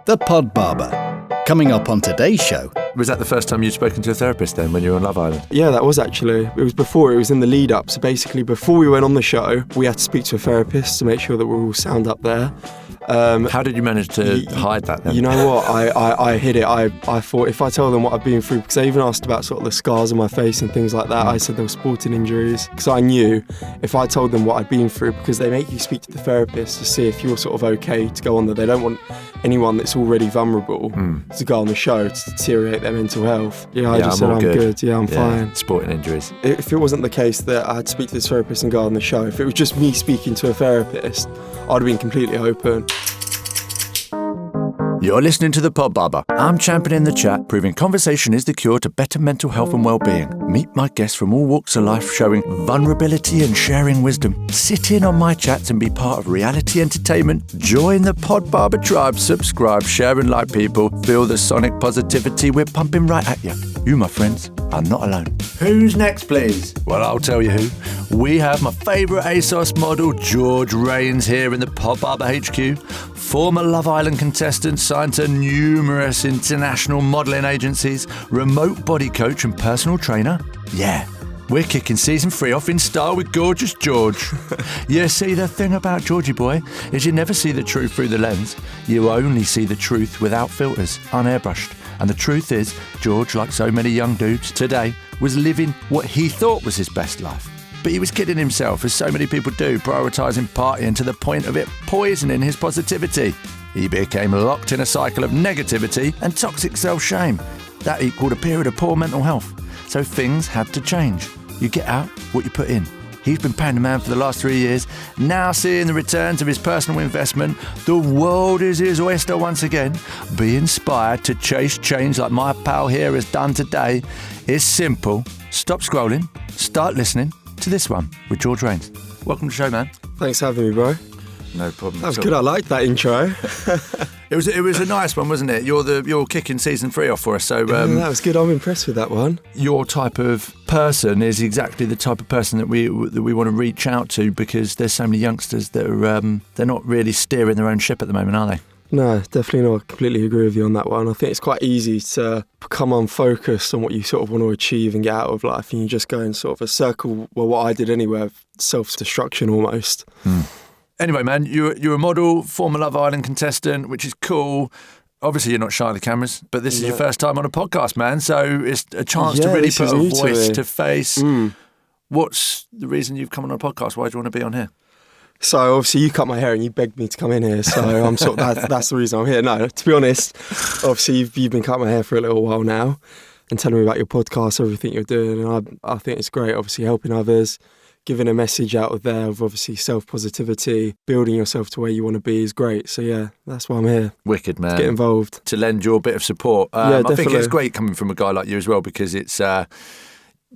The PodBarber. Coming up on today's show. Was that the first time you'd spoken to a therapist then, when you were on Love Island? Yeah, that was actually. It was before, it was in the lead up. So basically, before we went on the show, we had to speak to a therapist to make sure that we're all sound up there. How did you manage to hide that then? You know what, I hid it. I thought if I tell them what I've been through, because they even asked about sort of the scars on my face and things like that, I said there were sporting injuries, because I knew if I told them what I'd been through, because they make you speak to the therapist to see if you're sort of okay to go on there. They don't want anyone that's already vulnerable to go on the show to deteriorate their mental health. I just said I'm good. I'm fine. Sporting injuries. If it wasn't the case that I had to speak to this therapist and go on the show, if it was just me speaking to a therapist, I'd have been completely open. You're listening to The PodBarber. I'm championing the chat, proving conversation is the cure to better mental health and well-being. Meet my guests from all walks of life showing vulnerability and sharing wisdom. Sit in on my chats and be part of reality entertainment. Join the PodBarber tribe. Subscribe, share and like people. Feel the sonic positivity we're pumping right at you. You, my friends, are not alone. Who's next, please? Well, I'll tell you who. We have my favourite ASOS model, George Rains, here in the PodBarber HQ. Former Love Island contestant, signed to numerous international modelling agencies, remote body coach and personal trainer. Yeah, we're kicking season 3 off in style with gorgeous George. You see, the thing about Georgie boy is you never see the truth through the lens. You only see the truth without filters, unairbrushed. And the truth is, George, like so many young dudes today, was living what he thought was his best life. But he was kidding himself, as so many people do, prioritising partying to the point of it poisoning his positivity. He became locked in a cycle of negativity and toxic self-shame. That equalled a period of poor mental health. So things had to change. You get out what you put in. He's been paying the man for the last 3 years. Now seeing the returns of his personal investment, the world is his oyster once again. Be inspired to chase change like my pal here has done today. It's simple. Stop scrolling. Start listening to this one with George Rains. Welcome to the show, man. Thanks for having me, bro. No problem. That was good. I liked that intro. It was a nice one, wasn't it? You're kicking season 3 off for us. So that was good. I'm impressed with that one. Your type of person is exactly the type of person that we want to reach out to, because there's so many youngsters that are they're not really steering their own ship at the moment, are they? No, definitely not. I completely agree with you on that one. I think it's quite easy to become unfocused on what you sort of want to achieve and get out of life, and you just go in sort of a circle, well, what I did anyway, of self-destruction almost. Anyway, man, you're a model, former Love Island contestant, which is cool. Obviously, you're not shy of the cameras, but this is your first time on a podcast, man, so it's a chance to really put a voice to face. What's the reason you've come on a podcast? Why do you want to be on here? So obviously you cut my hair and you begged me to come in here, so I'm sort of that's the reason I'm here. No, to be honest, obviously you've been cutting my hair for a little while now and telling me about your podcast, everything you're doing, and I think it's great, obviously helping others, giving a message out there of obviously self-positivity, building yourself to where you want to be is great. So yeah, that's why I'm here. Wicked, man. To get involved. To lend your bit of support. Yeah, definitely. I think it's great coming from a guy like you as well, because it's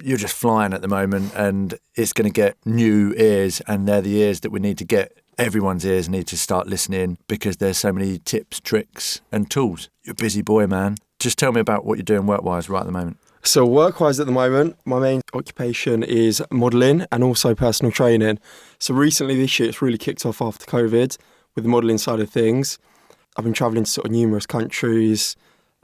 you're just flying at the moment, and it's going to get new ears, and they're the ears that we need to get. Everyone's ears need to start listening, because there's so many tips, tricks and tools. You're a busy boy, man. Just tell me about what you're doing work-wise right at the moment. So work-wise at the moment, my main occupation is modelling and also personal training. So recently this year it's really kicked off after COVID with the modelling side of things. I've been travelling to sort of numerous countries,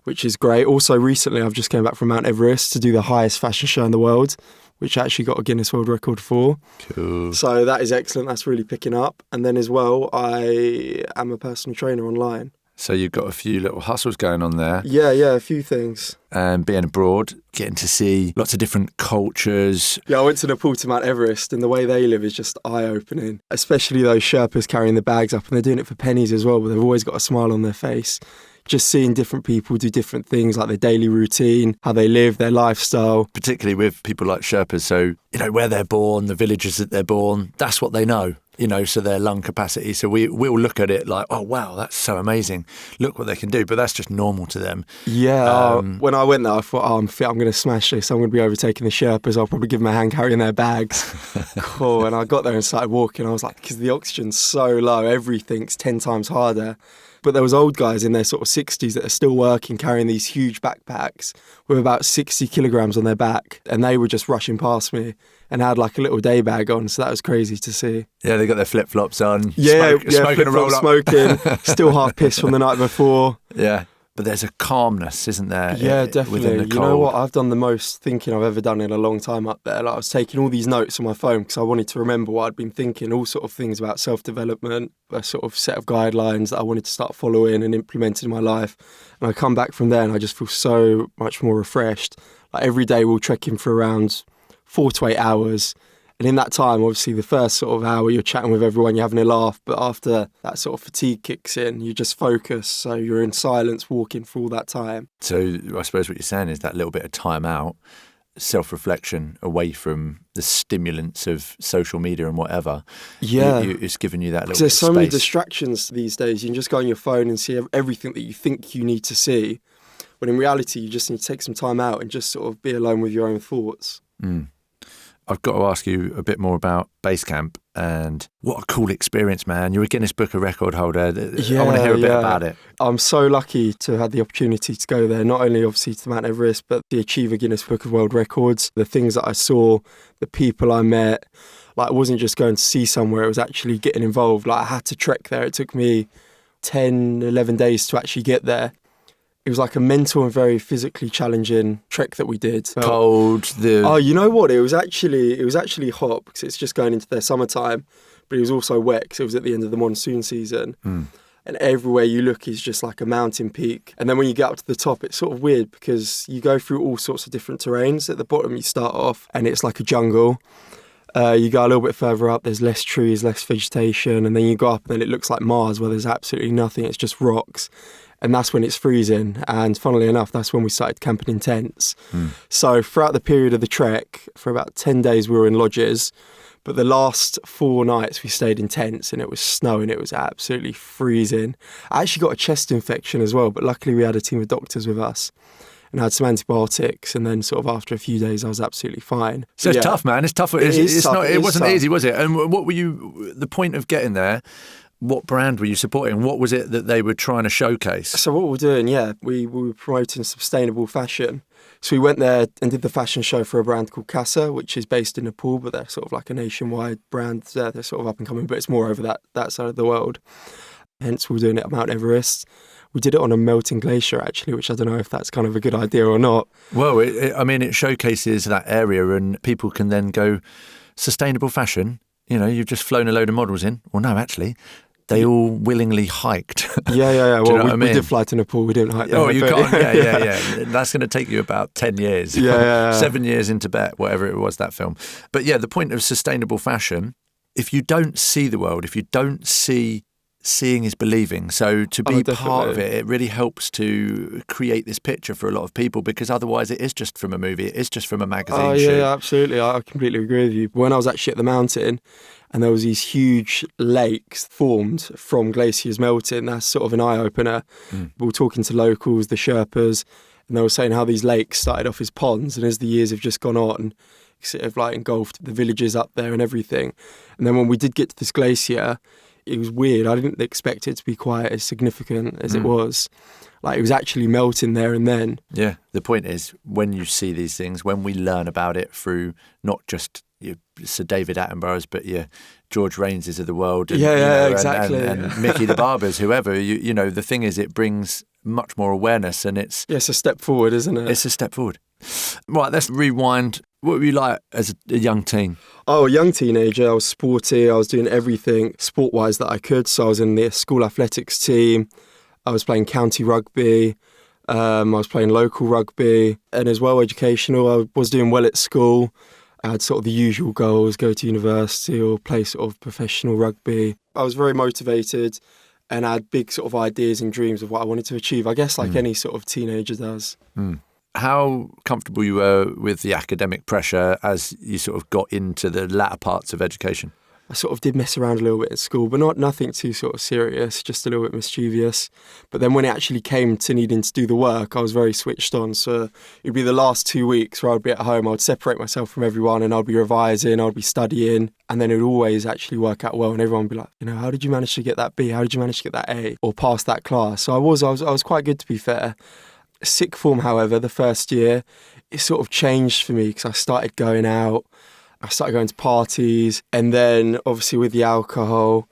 which is great. Also recently I've just came back from Mount Everest to do the highest fashion show in the world, which I actually got a Guinness World Record for. Cool. So that is excellent. That's really picking up. And then as well, I am a personal trainer online. So you've got a few little hustles going on there. Yeah, a few things. And being abroad, getting to see lots of different cultures. Yeah, I went to Nepal to Mount Everest, and the way they live is just eye-opening. Especially those Sherpas carrying the bags up, and they're doing it for pennies as well, but they've always got a smile on their face. Just seeing different people do different things, like their daily routine, how they live, their lifestyle. Particularly with people like Sherpas, so, where they're born, the villages that they're born, that's what they know. So their lung capacity. So we'll look at it like, oh, wow, that's so amazing. Look what they can do. But that's just normal to them. Yeah. When I went there, I thought, I'm fit. I'm going to smash this. I'm going to be overtaking the Sherpas. I'll probably give them a hand carrying their bags. Cool. And I got there and started walking. I was like, because the oxygen's so low, everything's 10 times harder But there was old guys in their sort of 60s that are still working, carrying these huge backpacks with about 60 kilograms on their back. And they were just rushing past me and had like a little day bag on. So that was crazy to see. Yeah, they got their flip-flops on. Smoking a roll-up. Smoking, still half pissed from the night before. Yeah. But there's a calmness, isn't there? Yeah, definitely. Within the cold. You know what? I've done the most thinking I've ever done in a long time up there. Like, I was taking all these notes on my phone because I wanted to remember what I'd been thinking, all sort of things about self-development, a sort of set of guidelines that I wanted to start following and implementing in my life. And I come back from there and I just feel so much more refreshed. Like every day we'll trek in for around 4 to 8 hours. And in that time, obviously, the first sort of hour, you're chatting with everyone, you're having a laugh. But after that sort of fatigue kicks in, you just focus. So you're in silence walking for all that time. So I suppose what you're saying is that little bit of time out, self-reflection away from the stimulants of social media and whatever. Yeah. It's giving you that little bit of There's so many space. distractions these days. You can just go on your phone and see everything that you think you need to see. When in reality, you just need to take some time out and just sort of be alone with your own thoughts. I've got to ask you a bit more about Basecamp, and what a cool experience, man. You're a Guinness Book of Record holder. I want to hear a bit about it. I'm so lucky to have had the opportunity to go there, not only obviously to Mount Everest, but to achieve a Guinness Book of World Records. The things that I saw, the people I met, like I wasn't just going to see somewhere, it was actually getting involved. Like I had to trek there. It took me 10, 11 days to actually get there. It was like a mental and very physically challenging trek that we did. Cold. Oh, you know what? It was actually hot because it's just going into their summertime, but it was also wet because it was at the end of the monsoon season. And everywhere you look is just like a mountain peak. And then when you get up to the top, it's sort of weird because you go through all sorts of different terrains. At the bottom, you start off and it's like a jungle. You go a little bit further up, there's less trees, less vegetation. And then you go up and it looks like Mars where there's absolutely nothing. It's just rocks. And that's when it's freezing. And funnily enough, that's when we started camping in tents. So throughout the period of the trek, for about 10 days, we were in lodges. But the last 4 nights we stayed in tents and it was snowing. It was absolutely freezing. I actually got a chest infection as well, but luckily we had a team of doctors with us and I had some antibiotics. And then sort of after a few days, I was absolutely fine. So it's tough, man. It's tough. It wasn't easy, was it? And what were the point of getting there? What brand were you supporting? What was it that they were trying to showcase? So what we're doing, we were promoting sustainable fashion. So we went there and did the fashion show for a brand called Casa, which is based in Nepal, but they're sort of like a nationwide brand. They're sort of up and coming, but it's more over that side of the world. Hence, we're doing it at Mount Everest. We did it on a melting glacier, actually, which I don't know if that's kind of a good idea or not. Well, it showcases that area and people can then go, sustainable fashion, you've just flown a load of models in. Well, no, actually, they all willingly hiked. Yeah. Well, we did fly to Nepal. We didn't hike there. Oh, you can't. Yeah. That's going to take you about 10 years. Yeah. 7 years in Tibet, whatever it was, that film. But yeah, the point of sustainable fashion, if you don't see the world, if you don't see, seeing is believing. So to be part of it really helps to create this picture for a lot of people, because otherwise it is just from a movie, it is just from a magazine shoot. Yeah, absolutely. I completely agree with you. When I was actually at the mountain and there was these huge lakes formed from glaciers melting, that's sort of an eye-opener. We were talking to locals, the Sherpas, and they were saying how these lakes started off as ponds, and as the years have just gone on, sort of like engulfed the villages up there and everything. And then when we did get to this glacier, it was weird. I didn't expect it to be quite as significant as it was. Like, it was actually melting there and then. Yeah, the point is, when you see these things, when we learn about it through not just Sir David Attenborough's, but George Raines's of the world, and, exactly, and Mickey the Barber's, whoever, the thing is, it brings much more awareness, and it's a step forward, isn't it? It's a step forward. Right, let's rewind. What were you like as a young teen? Oh, a young teenager. I was sporty. I was doing everything sport-wise that I could. So I was in the school athletics team. I was playing county rugby. I was playing local rugby. And as well, educational. I was doing well at school. I had sort of the usual goals, go to university or play sort of professional rugby. I was very motivated and I had big sort of ideas and dreams of what I wanted to achieve, I guess like any sort of teenager does. How comfortable you were with the academic pressure as you sort of got into the latter parts of education? I sort of did mess around a little bit at school, but nothing too sort of serious, just a little bit mischievous. But then when it actually came to needing to do the work, I was very switched on. So it'd be the last 2 weeks where I'd be at home, I'd separate myself from everyone and I'd be revising, I'd be studying, and then it would always actually work out well. And everyone would be like, you know, how did you manage to get that B? How did you manage to get that A? Or pass that class? So I was quite good, to be fair. Sixth form, however, the first year, it sort of changed for me because I started going out. I started going to parties, and then obviously with the alcohol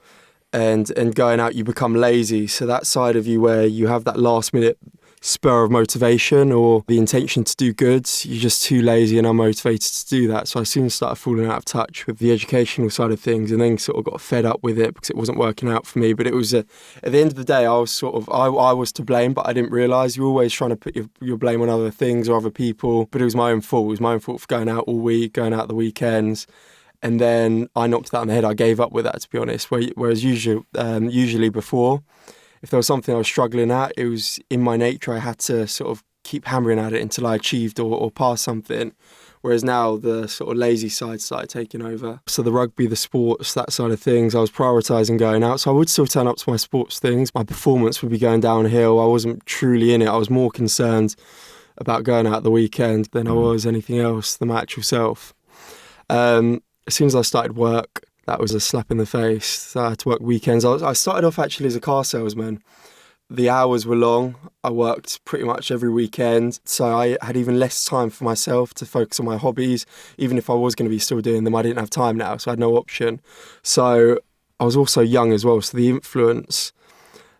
and going out, you become lazy. So that side of you where you have that last minute spur of motivation or the intention to do good, you're just too lazy and unmotivated to do that. So I soon started falling out of touch with the educational side of things, and then sort of got fed up with it because it wasn't working out for me. But it was at the end of the day, I was I was to blame, but I didn't realise. You're always trying to put your blame on other things or other people, but it was my own fault. It was my own fault for going out all week, going out the weekends. And then I knocked that on the head. I gave up with that, to be honest. Whereas usually before, if there was something I was struggling at, it was in my nature. I had to sort of keep hammering at it until I achieved or passed something. Whereas now the sort of lazy side started taking over. So the rugby, the sports, that side of things, I was prioritising going out. So I would still turn up to my sports things. My performance would be going downhill. I wasn't truly in it. I was more concerned about going out the weekend than I was anything else, the match itself. As soon as I started work, that was a slap in the face. So I had to work weekends. I started off actually as a car salesman. The hours were long. I worked pretty much every weekend. So I had even less time for myself to focus on my hobbies. Even if I was going to be still doing them, I didn't have time now, so I had no option. So I was also young as well. So the influence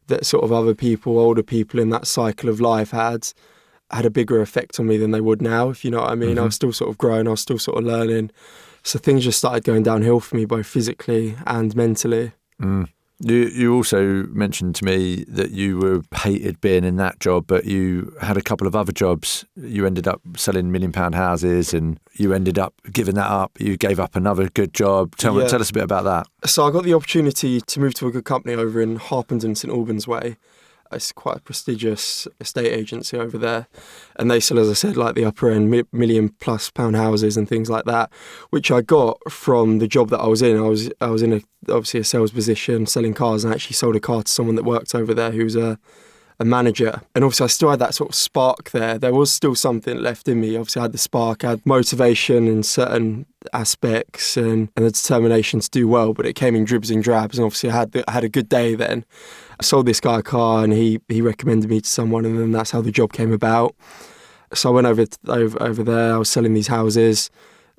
that sort of other people, older people in that cycle of life had a bigger effect on me than they would now, if you know what I mean. Mm-hmm. I was still sort of growing. I was still sort of learning. So things just started going downhill for me, both physically and mentally. Mm. You also mentioned to me that you hated being in that job, but you had a couple of other jobs. You ended up selling £1 million houses and you ended up giving that up. You gave up another good job. Tell us a bit about that. So I got the opportunity to move to a good company over in Harpenden, St Albans way. It's quite a prestigious estate agency over there, and they sell, as I said, like the upper end £1 million+ houses and things like that, which I got from the job that I was in. I was in obviously a sales position selling cars, and I actually sold a car to someone that worked over there who's a manager. And obviously I still had that sort of spark there. There was still something left in me. Obviously I had the spark, I had motivation in certain aspects and the determination to do well, but it came in dribs and drabs. And obviously I had a good day then. I sold this guy a car and he recommended me to someone, and then that's how the job came about. So I went over there. I was selling these houses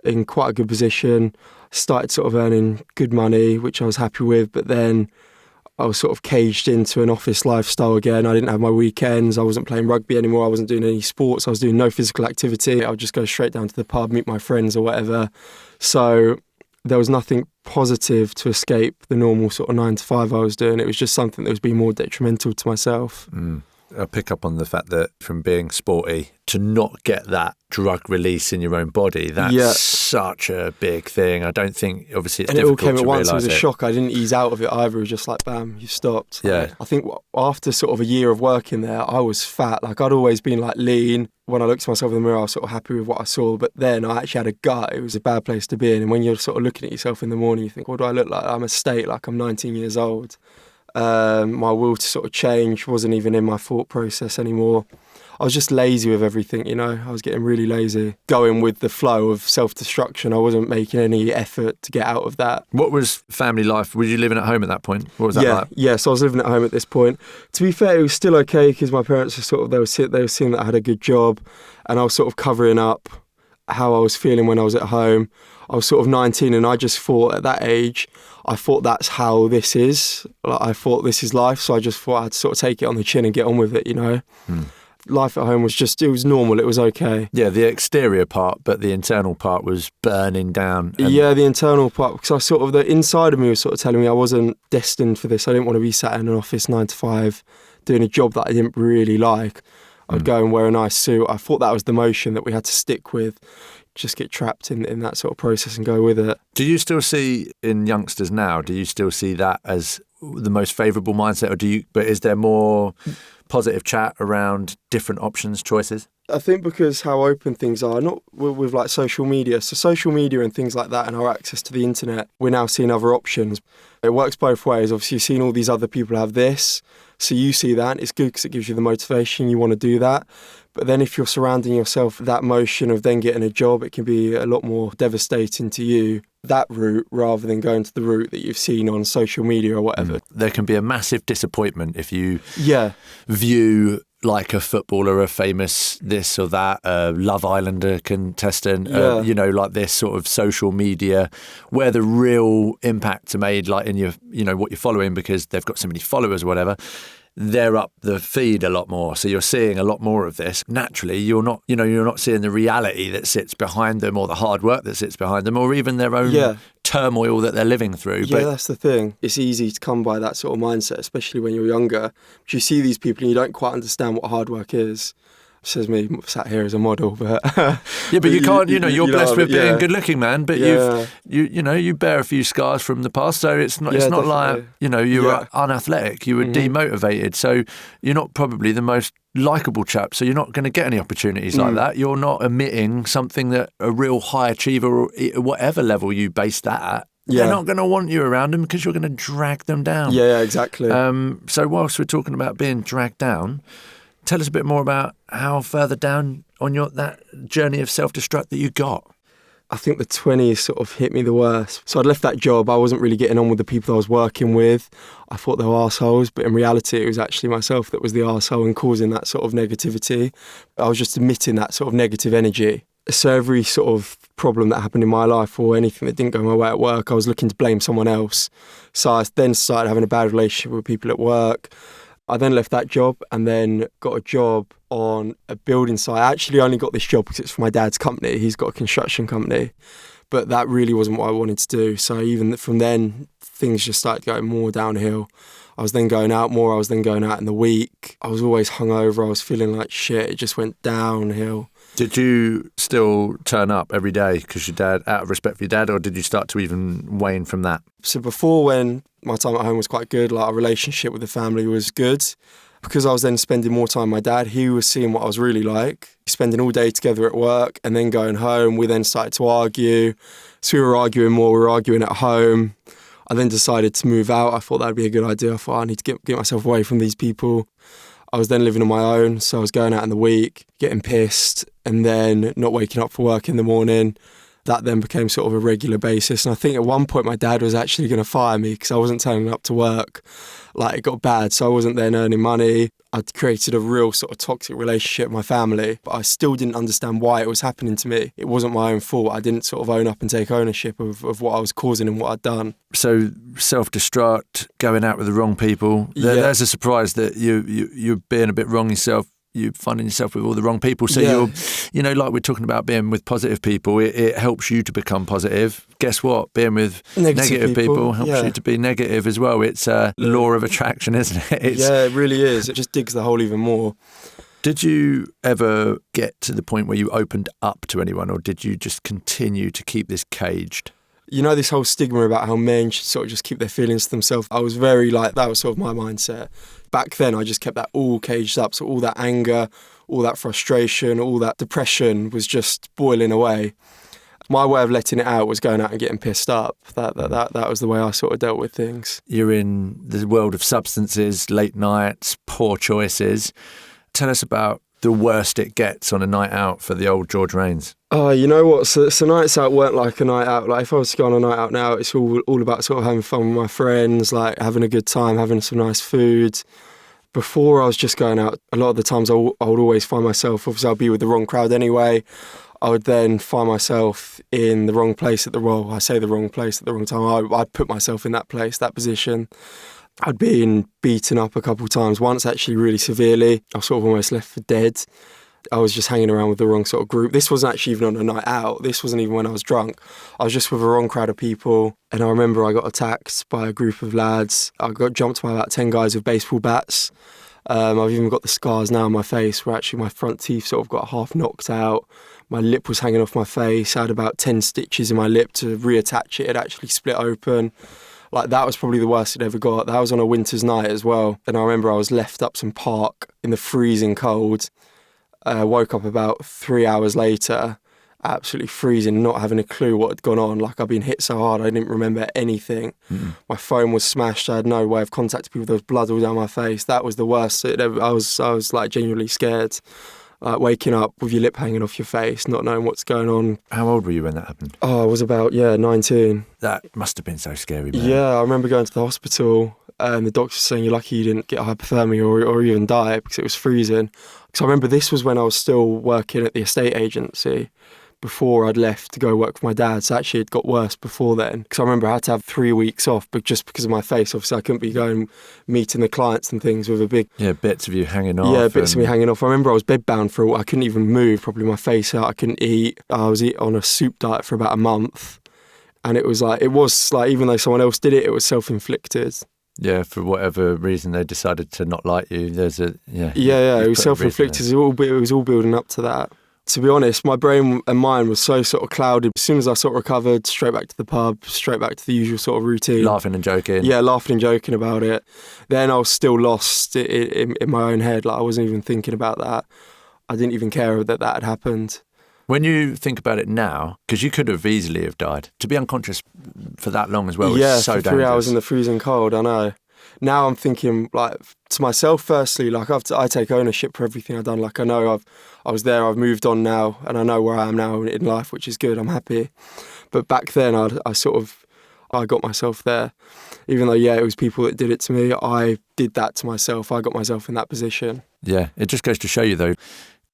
in quite a good position. Started sort of earning good money, which I was happy with, but then I was sort of caged into an office lifestyle again. I didn't have my weekends. I wasn't playing rugby anymore. I wasn't doing any sports. I was doing no physical activity. I would just go straight down to the pub, meet my friends or whatever. So there was nothing positive to escape the normal sort of 9 to 5 I was doing. It was just something that was being more detrimental to myself. I'll pick up on the fact that from being sporty to not get that drug release in your own body, that's such a big thing. I don't think, obviously, it's difficult to realise it. And it all came at once. It was a shock. I didn't ease out of it either. It was just like, bam, you stopped. Yeah. I think after sort of a year of working there, I was fat. Like, I'd always been like lean. When I looked at myself in the mirror, I was sort of happy with what I saw. But then I actually had a gut. It was a bad place to be in. And when you're sort of looking at yourself in the morning, you think, what do I look like? I'm a state, like I'm 19 years old. My will to sort of change wasn't even in my thought process anymore. I was just lazy with everything, you know. I was getting really lazy, going with the flow of self-destruction. I wasn't making any effort to get out of that. What was family life? Were you living at home at that point? What was that like? Yeah, so I was living at home at this point. To be fair, it was still okay because my parents were sort of, they were seeing that I had a good job, and I was sort of covering up how I was feeling when I was at home. I was sort of 19, and I just thought at that age, I thought that's how this is. Like, I thought this is life, so I just thought I'd sort of take it on the chin and get on with it, you know. Life at home was just, it was normal, it was okay. Yeah, the exterior part, but the internal part was burning down. Yeah, the internal part, because I sort of, the inside of me was sort of telling me I wasn't destined for this. I didn't want to be sat in an office 9 to 5 doing a job that I didn't really like. I'd go and wear a nice suit. I thought that was the motion that we had to stick with. Just get trapped in that sort of process and go with it. Do you still see in youngsters now, do you still see that as the most favourable mindset, or but is there more positive chat around different options, choices? I think because how open things are, not with like social media. So social media and things like that and our access to the internet, we're now seeing other options. It works both ways. Obviously, you've seen all these other people have this. So you see that. It's good because it gives you the motivation. You want to do that. But then if you're surrounding yourself with that motion of then getting a job, it can be a lot more devastating to you, that route, rather than going to the route that you've seen on social media or whatever. There can be a massive disappointment if you view like a footballer, a famous this or that, a Love Islander contestant, like this sort of social media where the real impacts are made, like in your, what you're following, because they've got so many followers or whatever. They're up the feed a lot more. So you're seeing a lot more of this. Naturally, you're not seeing the reality that sits behind them or the hard work that sits behind them or even their own turmoil that they're living through. Yeah, that's the thing. It's easy to come by that sort of mindset, especially when you're younger. But you see these people and you don't quite understand what hard work is. Says me sat here as a model, but but you can't. You're blessed with being good looking, man. But you bear a few scars from the past, so it's not. It's not like you were unathletic. You were demotivated, so you're not probably the most likable chap. So you're not going to get any opportunities like that. You're not emitting something that a real high achiever or whatever level you base that at. They're not going to want you around them because you're going to drag them down. Yeah, exactly. So whilst we're talking about being dragged down, tell us a bit more about how further down on that journey of self-destruct that you got. I think the 20s sort of hit me the worst. So I'd left that job. I wasn't really getting on with the people I was working with. I thought they were arseholes, but in reality it was actually myself that was the arsehole and causing that sort of negativity. I was just emitting that sort of negative energy. So every sort of problem that happened in my life or anything that didn't go my way at work, I was looking to blame someone else. So I then started having a bad relationship with people at work. I then left that job and then got a job on a building site. I actually only got this job because it's for my dad's company. He's got a construction company, but that really wasn't what I wanted to do. So even from then, things just started going more downhill. I was then going out more. I was then going out in the week. I was always hungover. I was feeling like shit. It just went downhill. Did you still turn up every day because your dad, out of respect for your dad, or did you start to even wane from that? So before, when my time at home was quite good, like our relationship with the family was good. Because I was then spending more time with my dad, he was seeing what I was really like. Spending all day together at work and then going home, we then started to argue. So we were arguing more, we were arguing at home. I then decided to move out. I thought that'd be a good idea. I thought I need to get myself away from these people. I was then living on my own, so I was going out in the week, getting pissed, and then not waking up for work in the morning. That then became sort of a regular basis. And I think at one point my dad was actually going to fire me because I wasn't turning up to work. Like, it got bad, so I wasn't then earning money. I'd created a real sort of toxic relationship with my family, but I still didn't understand why it was happening to me. It wasn't my own fault. I didn't sort of own up and take ownership of what I was causing and what I'd done. So self-destruct, going out with the wrong people. There's a surprise that you're being a bit wrong yourself. You're finding yourself with all the wrong people. So you're, like we're talking about being with positive people, it helps you to become positive. Guess what? Being with negative people helps you to be negative as well. It's a law of attraction, isn't it? It really is. It just digs the hole even more. Did you ever get to the point where you opened up to anyone, or did you just continue to keep this caged? You know, this whole stigma about how men should sort of just keep their feelings to themselves. I was very like, that was sort of my mindset. Back then, I just kept that all caged up. So all that anger, all that frustration, all that depression was just boiling away. My way of letting it out was going out and getting pissed up. That was the way I sort of dealt with things. You're in the world of substances, late nights, poor choices. Tell us about the worst it gets on a night out for the old George Rains. Oh, you know what? So nights out weren't like a night out. Like, if I was to go on a night out now, it's all about sort of having fun with my friends, like having a good time, having some nice food. Before I was just going out, a lot of the times I would always find myself, obviously I'd be with the wrong crowd anyway. I would then find myself in the wrong place at the wrong place at the wrong time. I'd put myself in that place, that position. I'd been beaten up a couple of times, once actually really severely. I was sort of almost left for dead. I was just hanging around with the wrong sort of group. This wasn't actually even on a night out. This wasn't even when I was drunk. I was just with the wrong crowd of people. And I remember I got attacked by a group of lads. I got jumped by about 10 guys with baseball bats. I've even got the scars now on my face where actually my front teeth sort of got half knocked out. My lip was hanging off my face. I had about 10 stitches in my lip to reattach it. It actually split open. Like, that was probably the worst it ever got. That was on a winter's night as well. And I remember I was left up some park in the freezing cold. Woke up about 3 hours later, absolutely freezing, not having a clue what had gone on. Like, I'd been hit so hard, I didn't remember anything. My phone was smashed. I had no way of contacting people. There was blood all down my face. That was the worst it ever. I was like genuinely scared. Waking up with your lip hanging off your face, not knowing what's going on. How old were you when that happened? Oh, I was about, 19. That must have been so scary, man. Yeah, I remember going to the hospital and the doctor was saying, you're lucky you didn't get hypothermia or even die, because it was freezing. Because I remember this was when I was still working at the estate agency before I'd left to go work for my dad. So actually it got worse before then, because I remember I had to have 3 weeks off, but just because of my face. Obviously I couldn't be going meeting the clients and things with a big... Yeah, bits of you hanging off. Yeah, bits of me hanging off. I remember I was bedbound for a while. I couldn't even move, probably my face out. I couldn't eat. I was on a soup diet for about a month. And it was like, even though someone else did it, it was self-inflicted. Yeah, for whatever reason they decided to not like you. Yeah, it was self-inflicted. It was all building up to that. To be honest, my brain and mind was so sort of clouded. As soon as I sort of recovered, straight back to the pub, straight back to the usual sort of routine. Laughing and joking. Yeah, laughing and joking about it. Then I was still lost in my own head. Like, I wasn't even thinking about that. I didn't even care that had happened. When you think about it now, because you could have easily have died, to be unconscious for that long as well was so dangerous. 3 hours in the freezing cold, I know. Now I'm thinking, like, to myself, firstly, like, I take ownership for everything I've done. Like, I know I was there, I've moved on now, and I know where I am now in life, which is good, I'm happy. But back then, I got myself there. Even though, it was people that did it to me, I did that to myself. I got myself in that position. Yeah, it just goes to show you, though,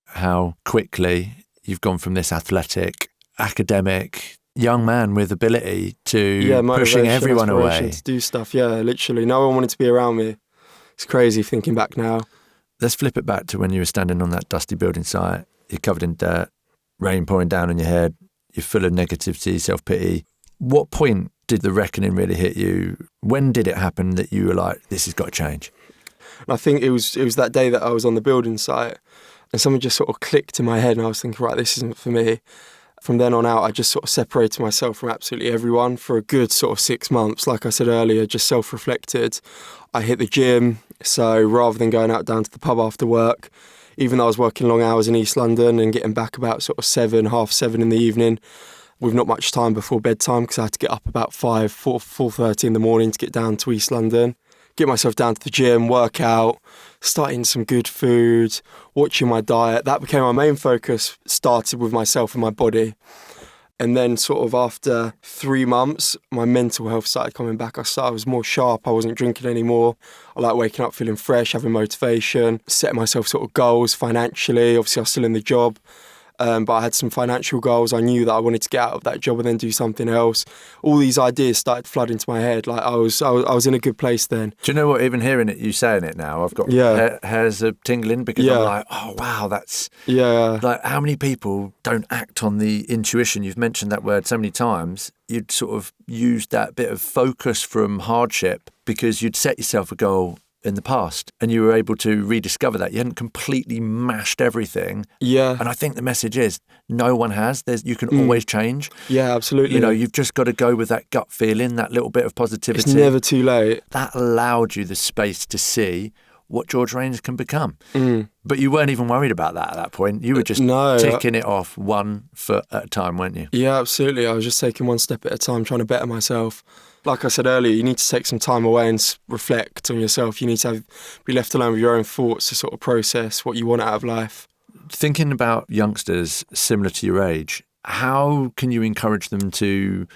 how quickly you've gone from this athletic, academic young man with ability to pushing everyone away. To do stuff, literally. No one wanted to be around me. It's crazy thinking back now. Let's flip it back to when you were standing on that dusty building site. You're covered in dirt, rain pouring down on your head. You're full of negativity, self-pity. What point did the reckoning really hit you? When did it happen that you were like, this has got to change? And I think it was that day that I was on the building site and something just sort of clicked in my head and I was thinking, right, this isn't for me. From then on out, I just sort of separated myself from absolutely everyone for a good sort of 6 months. Like I said earlier, just self-reflected. I hit the gym. So rather than going out down to the pub after work, even though I was working long hours in East London and getting back about sort of 7:30 in the evening, with not much time before bedtime, because I had to get up about 4:30 in the morning to get down to East London, get myself down to the gym, work out, start eating some good food, watching my diet. That became my main focus, started with myself and my body. And then sort of after 3 months, my mental health started coming back. I was more sharp. I wasn't drinking anymore. I like waking up feeling fresh, having motivation, setting myself sort of goals financially. Obviously, I was still in the job. But I had some financial goals. I knew that I wanted to get out of that job and then do something else. All these ideas started flooding into my head. Like I was in a good place then. Do you know what? Even hearing it, you saying it now, I've got hairs are tingling because I'm like, oh wow, that's like how many people don't act on the intuition? You've mentioned that word so many times. You'd sort of use that bit of focus from hardship because you'd set yourself a goal in the past and you were able to rediscover that. You hadn't completely mashed everything. Yeah. And I think the message is no one has. You can always change. Yeah, absolutely. You know, you've just got to go with that gut feeling, that little bit of positivity. It's never too late. That allowed you the space to see what George Raines can become. But you weren't even worried about that at that point. You were just ticking it off 1 foot at a time, weren't you? Yeah, absolutely. I was just taking one step at a time, trying to better myself. Like I said earlier, you need to take some time away and reflect on yourself. You need to be left alone with your own thoughts to sort of process what you want out of life. Thinking about youngsters similar to your age, how can you encourage them to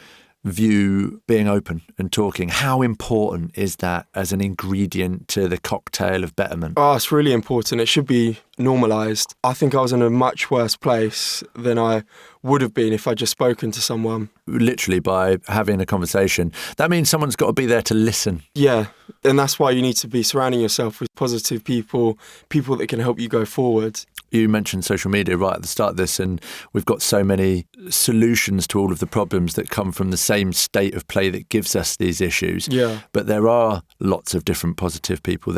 view being open and talking? How important is that as an ingredient to the cocktail of betterment? Oh, it's really important. It should be normalised. I think I was in a much worse place than I would have been if I'd just spoken to someone. Literally by having a conversation. That means someone's got to be there to listen. Yeah, and that's why you need to be surrounding yourself with positive people that can help you go forward. You mentioned social media right at the start of this, and we've got so many solutions to all of the problems that come from the same state of play that gives us these issues. Yeah. But there are lots of different positive people.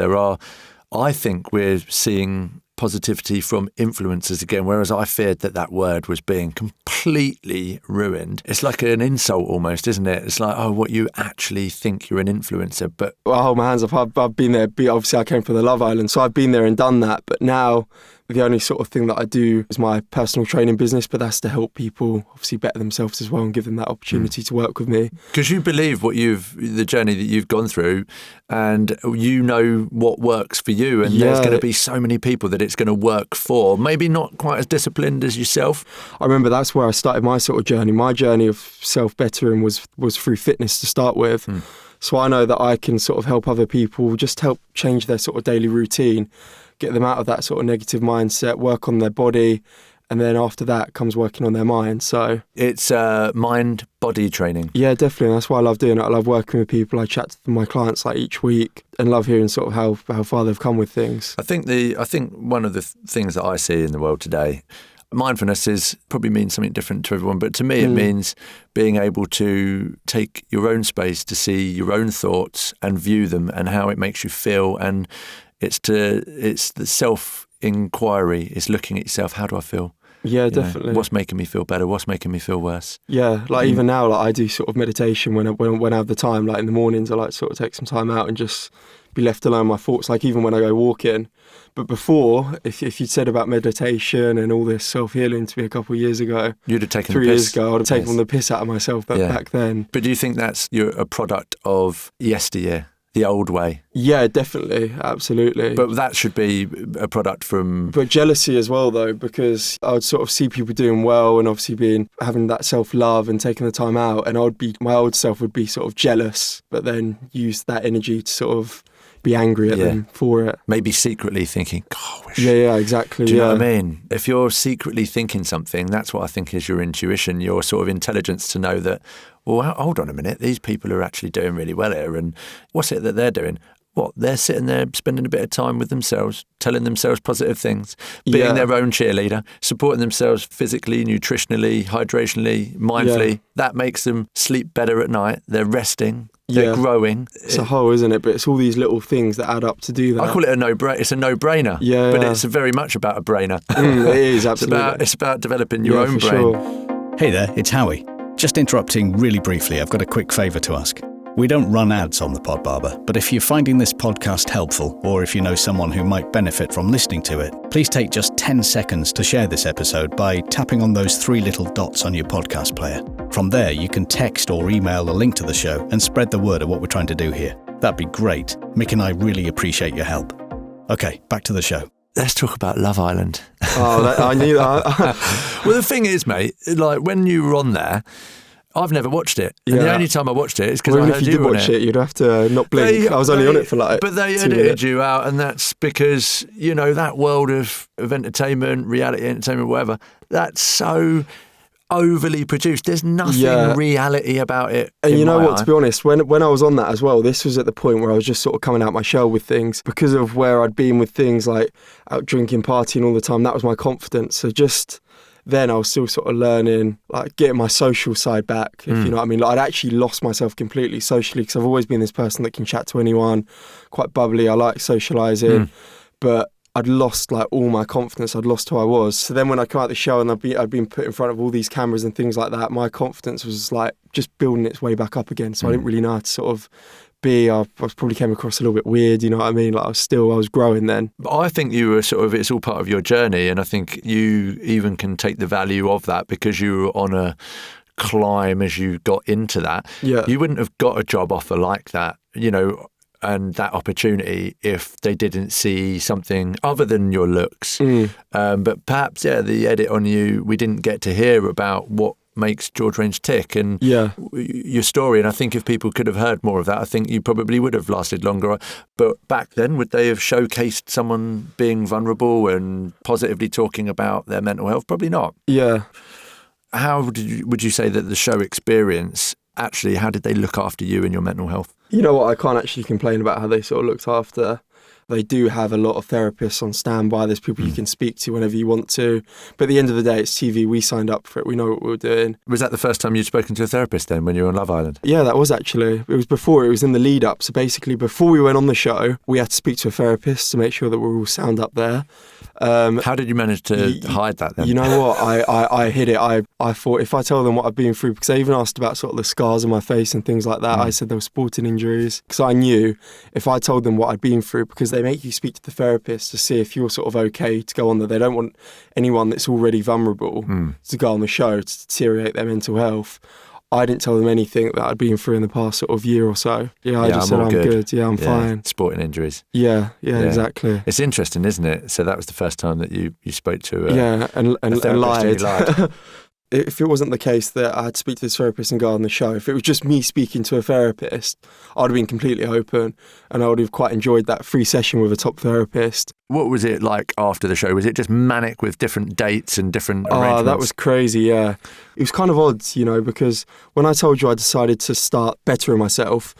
I think we're seeing positivity from influencers again, whereas I feared that word was being completely completely ruined. It's like an insult almost, isn't it? It's like, oh, what, you actually think you're an influencer, but... Well, I hold my hands up. I've been there. Obviously, I came from the Love Island, so I've been there and done that. But now, the only sort of thing that I do is my personal training business, but that's to help people obviously better themselves as well and give them that opportunity to work with me. Because you believe the journey that you've gone through, and you know what works for you, and there's going to be so many people that it's going to work for, maybe not quite as disciplined as yourself. I remember that's where I started my sort of journey. My journey of self-bettering was through fitness to start with. So I know that I can sort of help other people, just help change their sort of daily routine, get them out of that sort of negative mindset, work on their body, and then after that comes working on their mind. So it's mind-body training. Yeah, definitely. That's why I love doing it. I love working with people. I chat to my clients like each week and love hearing sort of how far they've come with things. I think one of the things that I see in the world today, mindfulness probably means something different to everyone, but to me it means being able to take your own space to see your own thoughts and view them and how it makes you feel. And it's the self-inquiry, it's looking at yourself. How do I feel? Yeah, definitely. What's making me feel better? What's making me feel worse? Yeah, like even now, like I do sort of meditation when I have the time. Like in the mornings, I like to sort of take some time out and just be left alone with my thoughts. Like even when I go walking. But before, if you'd said about meditation and all this self-healing to me a couple of years ago, you'd have taken 3 the piss. years ago, I'd have taken the piss out of myself back then. But do you think that's a product of yesteryear? The old way? Yeah, definitely, absolutely. But that should be a product from... But jealousy as well, though, because I would sort of see people doing well and obviously having that self-love and taking the time out, and my old self would be sort of jealous, but then use that energy to sort of be angry at them for it. Maybe secretly thinking, God, I wish... Yeah, exactly. Do you know what I mean? If you're secretly thinking something, that's what I think is your intuition, your sort of intelligence to know that, well, hold on a minute, these people are actually doing really well here, and what's it that they're doing? What, they're sitting there spending a bit of time with themselves, telling themselves positive things, being their own cheerleader, supporting themselves physically, nutritionally, hydrationally, mindfully. Yeah. That makes them sleep better at night. They're resting. They're growing. It's a whole, isn't it? But it's all these little things that add up to do that. I call it a no-brainer. It's a no-brainer. Yeah. But it's very much about a brainer. It is, absolutely. It's about developing your own brain. Sure. Hey there, it's Howie. Just interrupting really briefly, I've got a quick favour to ask. We don't run ads on the PodBarber, but if you're finding this podcast helpful, or if you know someone who might benefit from listening to it, please take just 10 seconds to share this episode by tapping on those 3 little dots on your podcast player. From there, you can text or email a link to the show and spread the word of what we're trying to do here. That'd be great. Mick and I really appreciate your help. Okay, back to the show. Let's talk about Love Island. I knew that. Well, the thing is, mate, like when you were on there, I've never watched it. And the only time I watched it is because I heard you on it. If you did watch it, you'd have to not blink. I was only on it for like But they edited you out, and that's because, you know, that world of entertainment, reality entertainment, whatever, that's so overly produced. There's nothing reality about it. And you know what, to be honest, when I was on that as well, this was at the point where I was just sort of coming out my shell with things because of where I'd been with things like out drinking, partying all the time. That was my confidence. So just... then I was still sort of learning, like getting my social side back, if you know what I mean. Like I'd actually lost myself completely socially because I've always been this person that can chat to anyone, quite bubbly. I like socialising, but I'd lost like all my confidence. I'd lost who I was. So then when I come out the show and I'd been put in front of all these cameras and things like that, my confidence was like just building its way back up again. So I didn't really know how to sort of I probably came across a little bit weird, you know what I mean? Like I was growing then. But I think you were it's all part of your journey, and I think you even can take the value of that because you were on a climb as you got into that. Yeah. You wouldn't have got a job offer like that, you know, and that opportunity if they didn't see something other than your looks. But perhaps, the edit on you, we didn't get to hear about what makes George Range tick and your story. And I think if people could have heard more of that, I think you probably would have lasted longer. But back then, would they have showcased someone being vulnerable and positively talking about their mental health? Probably not. Yeah. How would you say that the show experience, actually, how did they look after you and your mental health? You know what, I can't actually complain about how they sort of looked after. They do have a lot of therapists on standby. There's people you can speak to whenever you want to. But at the end of the day, it's TV. We signed up for it. We know what we were doing. Was that the first time you'd spoken to a therapist then when you were on Love Island? Yeah, that was actually. It was before. It was in the lead up. So basically, before we went on the show, we had to speak to a therapist to make sure that we were all sound up there. How did you manage to hide that then? You know what? I hid it. I thought if I tell them what I've been through, because they even asked about sort of the scars on my face and things like that, I said there were sporting injuries. Because I knew if I told them what I'd been through, because they make you speak to the therapist to see if you're sort of okay to go on there. They don't want anyone that's already vulnerable to go on the show to deteriorate their mental health. I didn't tell them anything that I'd been through in the past sort of year or so. I just said I'm good. Yeah, I'm fine. Sporting injuries. Yeah, exactly. It's interesting, isn't it? So that was the first time that you spoke to and lied. If it wasn't the case that I'd speak to this therapist and go on the show, if it was just me speaking to a therapist, I'd have been completely open and I would have quite enjoyed that free session with a top therapist. What was it like after the show? Was it just manic with different dates and different arrangements? Oh, that was crazy, yeah. It was kind of odd, because when I told you I decided to start bettering myself,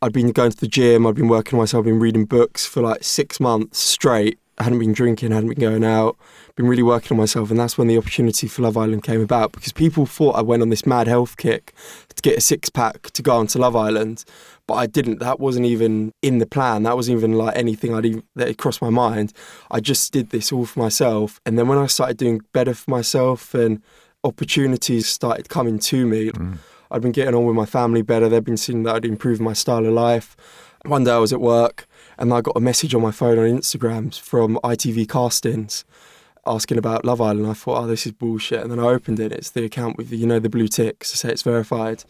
I'd been going to the gym, I'd been working on myself, I'd been reading books for like 6 months straight. I hadn't been drinking, hadn't been going out, been really working on myself. And that's when the opportunity for Love Island came about, because people thought I went on this mad health kick to get a six-pack to go onto Love Island. But I didn't. That wasn't even in the plan. That wasn't even like anything that crossed my mind. I just did this all for myself. And then when I started doing better for myself and opportunities started coming to me, I'd been getting on with my family better. They'd been seeing that I'd improved my style of life. One day I was at work and I got a message on my phone on Instagram from ITV Castings asking about Love Island. I thought, this is bullshit. And then I opened it. It's the account with the blue ticks to say it's verified.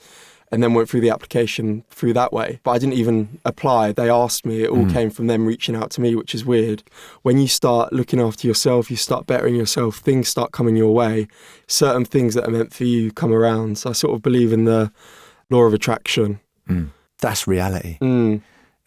And then went through the application through that way. But I didn't even apply. They asked me. It all came from them reaching out to me, which is weird. When you start looking after yourself, you start bettering yourself, things start coming your way. Certain things that are meant for you come around. So I sort of believe in the law of attraction. That's reality.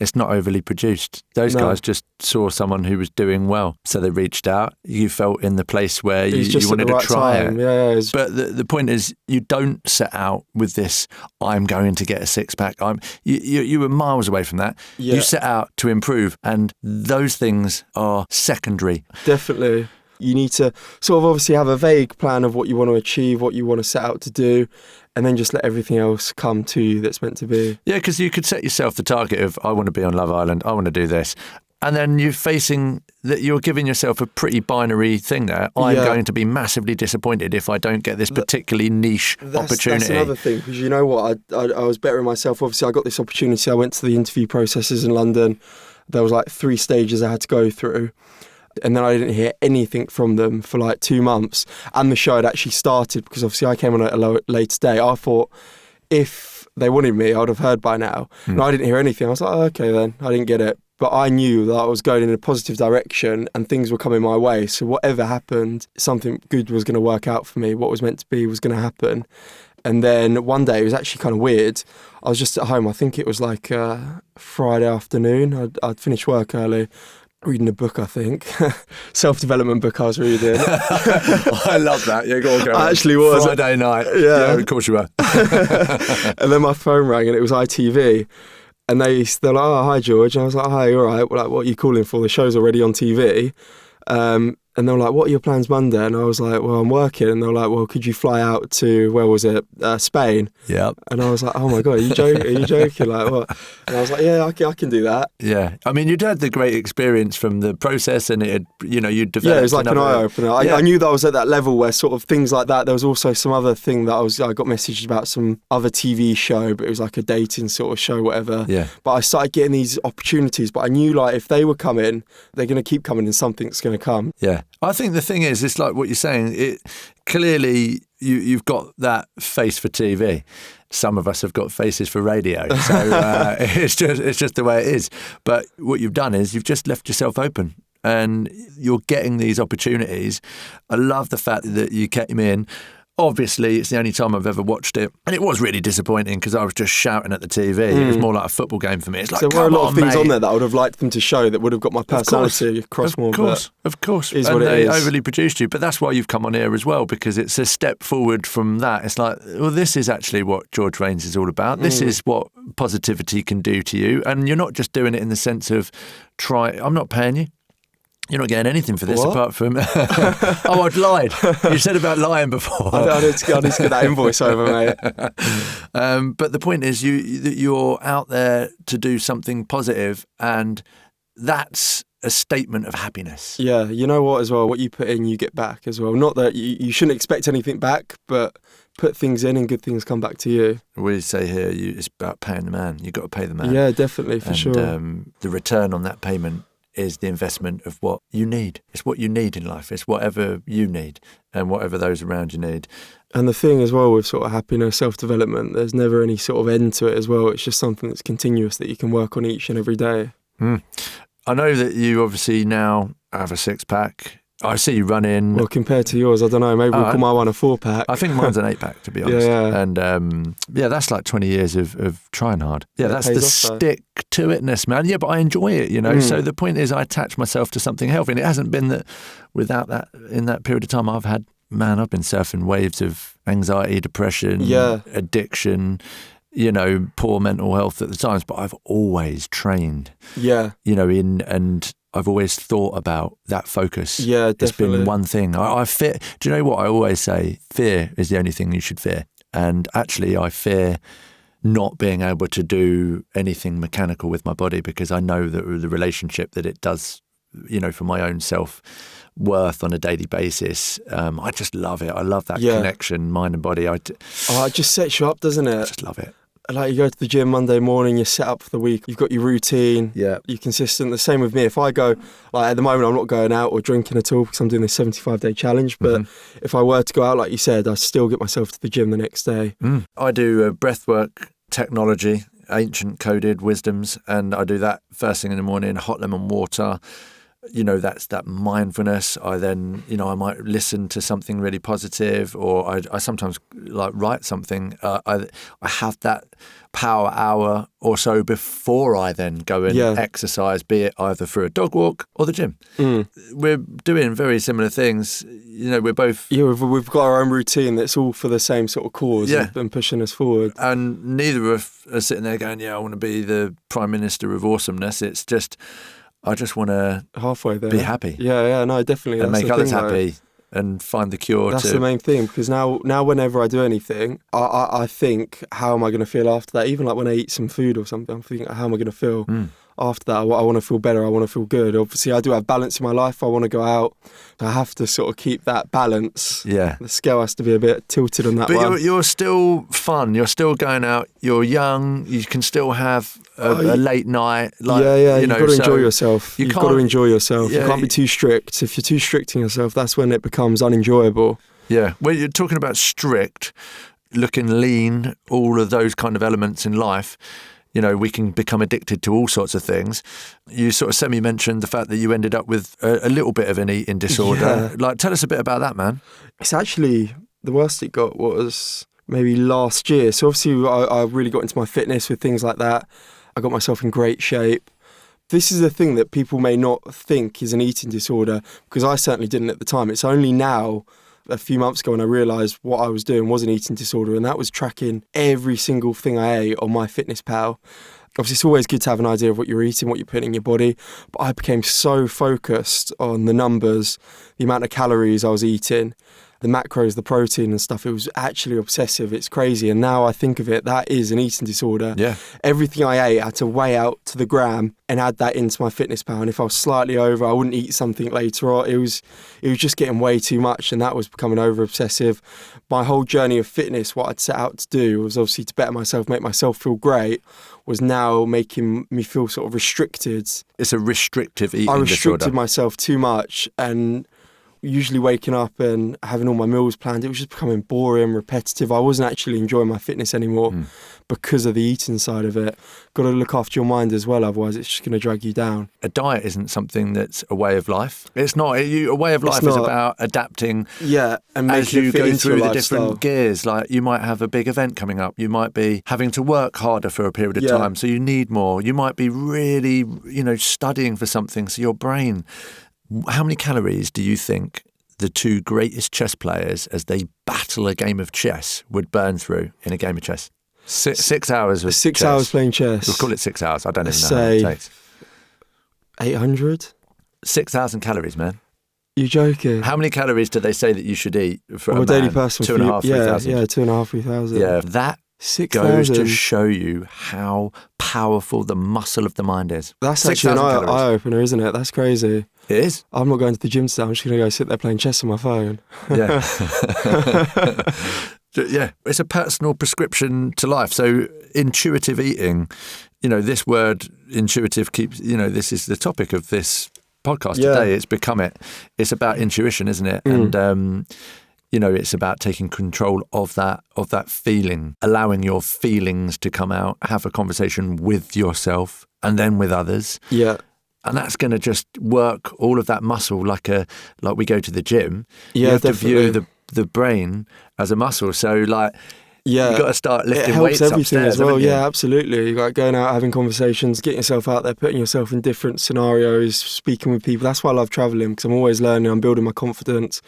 It's not overly produced. Those guys just saw someone who was doing well. So they reached out. You felt in the place where you wanted to try it. Yeah, but the point is, you don't set out with this, I'm going to get a six-pack. You were miles away from that. Yeah. You set out to improve. And those things are secondary. Definitely. You need to sort of obviously have a vague plan of what you want to achieve, what you want to set out to do, and then just let everything else come to you that's meant to be. Yeah, because you could set yourself the target of, I want to be on Love Island, I want to do this. And then you're giving yourself a pretty binary thing there. I'm going to be massively disappointed if I don't get this particularly niche opportunity. That's another thing, because you know what? I was bettering myself. Obviously, I got this opportunity. I went to the interview processes in London. There was like 3 stages I had to go through. And then I didn't hear anything from them for like 2 months. And the show had actually started, because obviously I came on at a later day. I thought if they wanted me, I would have heard by now. And I didn't hear anything. I was like, okay then, I didn't get it. But I knew that I was going in a positive direction and things were coming my way. So whatever happened, something good was going to work out for me. What was meant to be was going to happen. And then one day, it was actually kind of weird. I was just at home. I think it was like Friday afternoon. I'd finished work early. Reading a book, I think. Self-development book I was reading. I love that. Yeah, go on. I actually was. Friday night. Yeah, of course you were. And then my phone rang and it was ITV. And they're like, oh, hi, George. And I was like, hi, all right. Well, like, what are you calling for? The show's already on TV. And they were like, what are your plans Monday? And I was like, well, I'm working. And they were like, well, could you fly out to, where was it? Spain. Yeah. And I was like, oh my God, are you joking? Like, what? And I was like, yeah, I can do that. Yeah. I mean, you'd had the great experience from the process and it had, you'd developed. Yeah, it was like an eye-opener. I knew that I was at that level where sort of things like that. There was also some other thing that I got messaged about some other TV show, but it was like a dating sort of show, whatever. Yeah. But I started getting these opportunities, but I knew like if they were coming, they're going to keep coming and something's going to come. Yeah. I think the thing is, it's like what you're saying. It clearly you've got that face for TV. Some of us have got faces for radio, so it's just the way it is. But what you've done is you've just left yourself open, and you're getting these opportunities. I love the fact that you came in. Obviously, it's the only time I've ever watched it. And it was really disappointing because I was just shouting at the TV. It was more like a football game for me. It's like, there were a lot of things on there that I would have liked them to show that would have got my personality across more. Of course. And they overly produced you. But that's why you've come on here as well, because it's a step forward from that. It's like, well, this is actually what George Rains is all about. This is what positivity can do to you. And you're not just doing it in the sense of, I'm not paying you. You're not getting anything for this apart from... Oh, I'd lied. You said about lying before. I need to get that invoice over, mate. But the point is you're out there to do something positive, and that's a statement of happiness. Yeah, you know what as well, what you put in, you get back as well. Not that you shouldn't expect anything back, but put things in and good things come back to you. We say here, it's about paying the man. You've got to pay the man. Yeah, definitely, for sure. The return on that payment is the investment of what you need. It's what you need in life. It's whatever you need and whatever those around you need. And the thing as well with sort of happiness, self-development, there's never any sort of end to it as well. It's just something that's continuous that you can work on each and every day. I know that you obviously now have a 6-pack. I see you running. Well, compared to yours, I don't know, maybe we'll call my one a 4-pack. I think mine's an 8-pack, to be honest. Yeah. And that's like 20 years of trying hard. Yeah, that's the stick-to-itness, man. Yeah, but I enjoy it, you know. So the point is I attach myself to something healthy. And it hasn't been that without that, in that period of time, I've been surfing waves of anxiety, depression, addiction, you know, poor mental health at the times, but I've always trained, you know, and I've always thought about that focus. Yeah, definitely. It's been one thing. I fear. Do you know what I always say? Fear is the only thing you should fear. And actually, I fear not being able to do anything mechanical with my body because I know that the relationship that it does, you know, for my own self-worth on a daily basis. I just love it. I love that connection, mind and body. It just sets you up, doesn't it? I just love it. Like you go to the gym Monday morning, you're set up for the week, you've got your routine, you're consistent. The same with me. If I go, like at the moment I'm not going out or drinking at all because I'm doing this 75-day challenge, but if I were to go out, like you said, I still get myself to the gym the next day. I do breathwork technology, ancient coded wisdoms, and I do that first thing in the morning, hot lemon water. You know, that's that mindfulness. I then, you know, I might listen to something really positive, or I sometimes like write something. I have that power hour or so before I then go and exercise, be it either through a dog walk or the gym. We're doing very similar things. You know, we're both... Yeah, we've got our own routine that's all for the same sort of cause and pushing us forward. And neither of us are sitting there going, I want to be the Prime Minister of awesomeness. It's just... I just want to halfway there. Be happy. Yeah, no, definitely. And make others happy and find the cure. That's the main thing, because now whenever I do anything, I think, how am I going to feel after that? Even like when I eat some food or something, I'm thinking, how am I going to feel after that? I want to feel better. I want to feel good. Obviously, I do have balance in my life. I want to go out. I have to sort of keep that balance. Yeah. The scale has to be a bit tilted on that one. But you're still fun. You're still going out. You're young. You can still have a late night. Like, you've got to enjoy yourself. You've got to enjoy yourself. You can't be too strict. If you're too strict on yourself, that's when it becomes unenjoyable. Yeah. When you're talking about strict, looking lean, all of those kind of elements in life, you know, we can become addicted to all sorts of things. You sort of semi-mentioned the fact that you ended up with a little bit of an eating disorder. Yeah. Like, tell us a bit about that, man. It's actually, the worst it got was maybe last year. So obviously I really got into my fitness with things like that. I got myself in great shape. This is the thing that people may not think is an eating disorder, because I certainly didn't at the time. It's only now, a few months ago, when I realised what I was doing was an eating disorder, and that was tracking every single thing I ate on MyFitnessPal. Obviously, it's always good to have an idea of what you're eating, what you're putting in your body, but I became so focused on the numbers, the amount of calories I was eating, the macros, the protein and stuff. It was actually obsessive. It's crazy. And now I think of it, that is an eating disorder. Yeah. Everything I ate, I had to weigh out to the gram and add that into MyFitnessPal. And if I was slightly over, I wouldn't eat something later on. It was just getting way too much, and that was becoming over obsessive. My whole journey of fitness, what I'd set out to do was obviously to better myself, make myself feel great, was now making me feel sort of restricted. It's a restrictive eating disorder. I restricted myself too much, and usually waking up and having all my meals planned, it was just becoming boring, repetitive. I wasn't actually enjoying my fitness anymore because of the eating side of it. Got to look after your mind as well, otherwise it's just going to drag you down. A diet isn't something that's a way of life. It's not. A way of life is about adapting. Yeah, and as you go through the lifestyle. different gears. Like, you might have a big event coming up. You might be having to work harder for a period of time, so you need more. You might be really, studying for something, so your brain... How many calories do you think the two greatest chess players, as they battle a game of chess, would burn through in a game of chess? 6 hours of 6 chess. hours playing chess. We'll call it 6 hours. I don't even know how long it takes. 800? 6,000 calories, man. You're joking. How many calories do they say that you should eat for a daily person? 2,500, 3,000. Yeah, 2,500, 3,000. Yeah, that goes 6,000. to show you how powerful the muscle of the mind is. That's actually an 6,000 calories. eye-opener, isn't it? That's crazy. It is. I'm not going to the gym today. I'm just going to go sit there playing chess on my phone. Yeah. Yeah, it's a personal prescription to life. So intuitive eating, this word intuitive keeps, this is the topic of this podcast today. It's become it. It's about intuition, isn't it? And, it's about taking control of that feeling, allowing your feelings to come out, have a conversation with yourself and then with others. Yeah. And that's going to just work all of that muscle like we go to the gym. Yeah, you have definitely. to view the brain as a muscle. So you've got to start lifting it helps weights everything upstairs, as well. haven't you? Yeah, absolutely. Like going out, having conversations, getting yourself out there, putting yourself in different scenarios, speaking with people. That's why I love traveling, because I'm always learning. I'm building my confidence,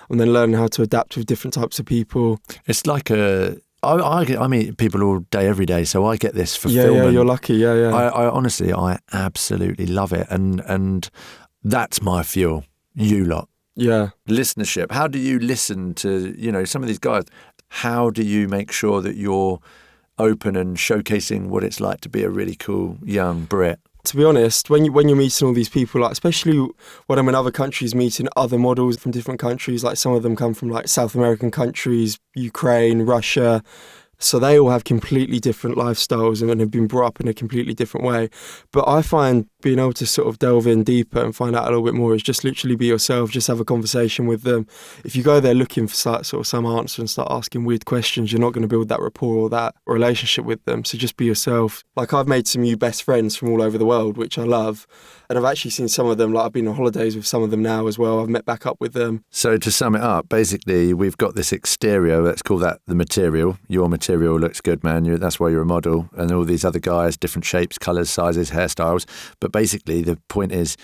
and then learning how to adapt with different types of people. It's like I meet people all day, every day, so I get this fulfillment. Yeah, you're lucky. Yeah. I honestly, I absolutely love it, and that's my fuel. You lot. Yeah. Listenership. How do you listen to, some of these guys? How do you make sure that you're open and showcasing what it's like to be a really cool young Brit? To be honest, when you're meeting all these people, like especially when I'm in other countries meeting other models from different countries, like some of them come from like South American countries, Ukraine, Russia. So they all have completely different lifestyles and have been brought up in a completely different way. But I find being able to sort of delve in deeper and find out a little bit more is just literally be yourself, just have a conversation with them. If you go there looking for sort of some answer and start asking weird questions, you're not going to build that rapport or that relationship with them. So just be yourself. Like I've made some new best friends from all over the world, which I love. And I've actually seen some of them, like I've been on holidays with some of them now as well. I've met back up with them. So to sum it up, basically we've got this exterior, let's call that the material. Your material looks good, man. That's why you're a model. And all these other guys, different shapes, colours, sizes, hairstyles. But basically the point is,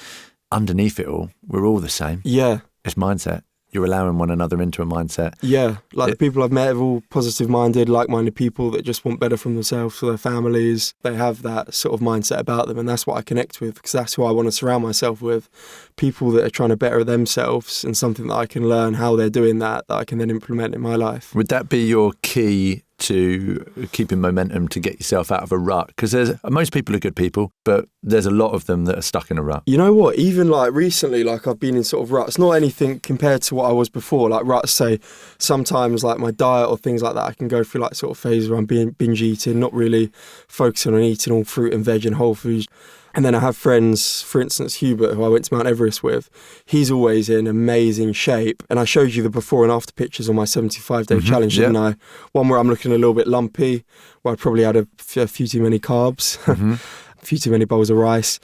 underneath it all, we're all the same. Yeah. It's mindset. You're allowing one another into a mindset. Yeah, like the people I've met are all positive-minded, like-minded people that just want better for themselves, for their families. They have that sort of mindset about them, and that's what I connect with, because that's who I want to surround myself with. People that are trying to better themselves, and something that I can learn how they're doing that I can then implement in my life. Would that be your key to keeping momentum to get yourself out of a rut? Because most people are good people, but there's a lot of them that are stuck in a rut. You know what? Even like recently, like I've been in sort of ruts, not anything compared to what I was before. Like ruts, say sometimes like my diet or things like that, I can go through like sort of phases where I'm binge eating, not really focusing on eating all fruit and veg and whole foods. And then I have friends, for instance, Hubert, who I went to Mount Everest with. He's always in amazing shape. And I showed you the before and after pictures on my 75-day challenge, didn't I? One where I'm looking a little bit lumpy, where I probably had a few too many carbs, a few too many bowls of rice.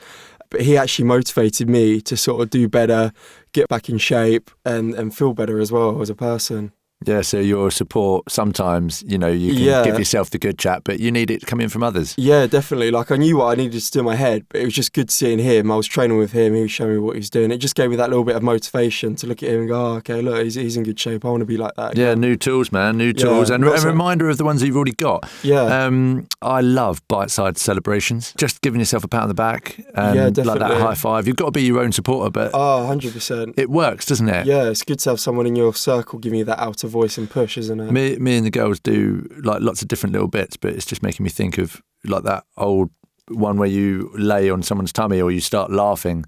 But he actually motivated me to sort of do better, get back in shape and feel better as well as a person. Yeah, so your support, sometimes, you can give yourself the good chat, but you need it coming from others. Yeah, definitely. Like I knew what I needed to do in my head, but it was just good seeing him. I was training with him, he was showing me what he was doing. It just gave me that little bit of motivation to look at him and go, oh, okay, look, he's in good shape. I want to be like that. Yeah, new tools, man, new tools. And a reminder of the ones that you've already got. Yeah. I love bite-sized celebrations. Just giving yourself a pat on the back and like that high five. You've got to be your own supporter, but 100%. It works, doesn't it? Yeah, it's good to have someone in your circle giving you that outer voice and push, isn't it? Me and the girls do like lots of different little bits, but it's just making me think of like that old one where you lay on someone's tummy or you start laughing,